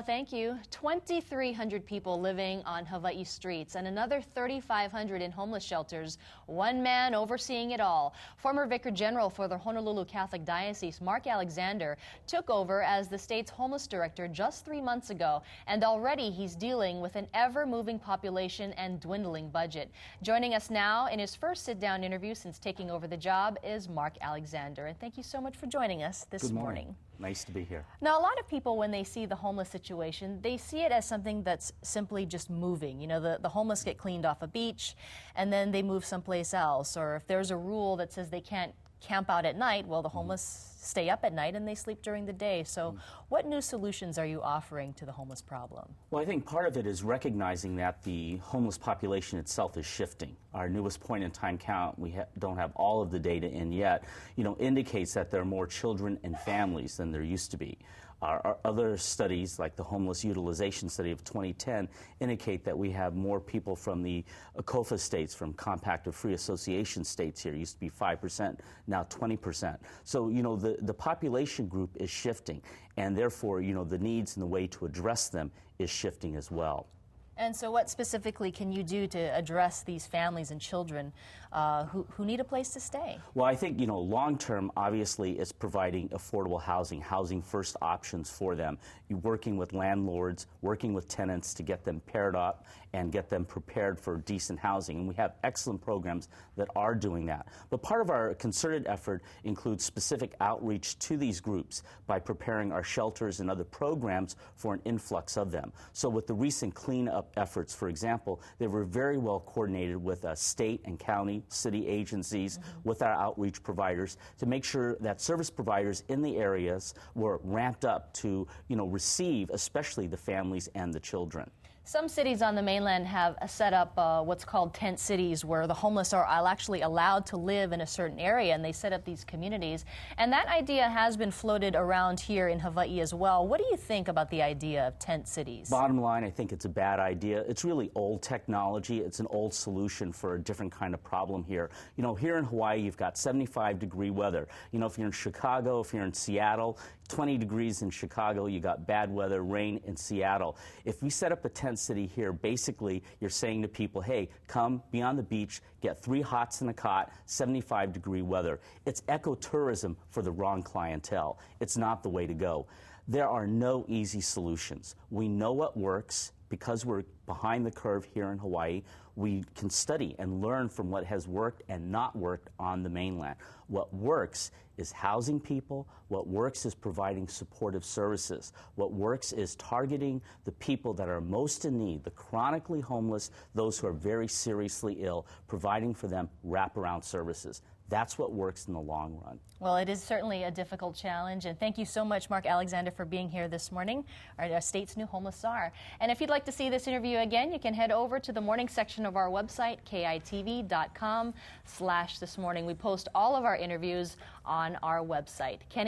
Thank you. 2,300 people living on Hawaii streets and another 3,500 in homeless shelters. One man overseeing it all. Former Vicar General for the Honolulu Catholic Diocese, Mark Alexander, took over as the state's homeless director just 3 months ago, and already he's dealing with an ever-moving population and dwindling budget. Joining us now in his first sit-down interview since taking over the job is Mark Alexander. And thank you so much for joining us this morning. Nice to be here. Now, a lot of people, when they see the homeless situation, they see it as something that's simply just moving. You know, the homeless get cleaned off a beach and then they move someplace else. Or if there's a rule that says they can't camp out at night, well, the homeless stay up at night and they sleep during the day. So what new solutions are you offering to the homeless problem? Well, I think part of it is recognizing that the homeless population itself is shifting. Our newest point-in-time count, we don't have all of the data in yet, indicates that there are more children and families than there used to be. Our other studies, like the homeless utilization study of 2010, indicate that we have more people from the COFA states, from compacted free association states here. It used to be 5%, now 20%. So, the population group is shifting, and therefore, the needs and the way to address them is shifting as well. And so what specifically can you do to address these families and children who need a place to stay? Well, I think, long-term, obviously, it's providing affordable housing first options for them. You're working with landlords, working with tenants to get them paired up and get them prepared for decent housing. And we have excellent programs that are doing that. But part of our concerted effort includes specific outreach to these groups by preparing our shelters and other programs for an influx of them. So with the recent cleanup efforts, for example, they were very well coordinated with state and county, city agencies, with our outreach providers to make sure that service providers in the areas were ramped up to, receive especially the families and the children. Some cities on the mainland have set up what's called tent cities, where the homeless are actually allowed to live in a certain area, and they set up these communities. And that idea has been floated around here in Hawaii as well. What do you think about the idea of tent cities? Bottom line, I think it's a bad idea. It's really old technology. It's an old solution for a different kind of problem here. Here in Hawaii, you've got 75-degree weather. If you're in Chicago, if you're in Seattle, 20 degrees in Chicago, you got bad weather, rain in Seattle. If we set up a tent city here, basically you're saying to people, hey, come, be on the beach, get 3 hots in a cot, 75-degree weather. It's ecotourism for the wrong clientele. It's not the way to go. There are no easy solutions. We know what works. Because we're behind the curve here in Hawaii, we can study and learn from what has worked and not worked on the mainland. What works is housing people. What works is providing supportive services. What works is targeting the people that are most in need, the chronically homeless, those who are very seriously ill, providing for them wraparound services. That's what works in the long run. Well, it is certainly a difficult challenge, and thank you so much, Mark Alexander, for being here this morning, our state's new homeless czar. And if you'd like to see this interview again, you can head over to the morning section of our website, kitv.com/thismorning. We post all of our interviews on our website. Kenny?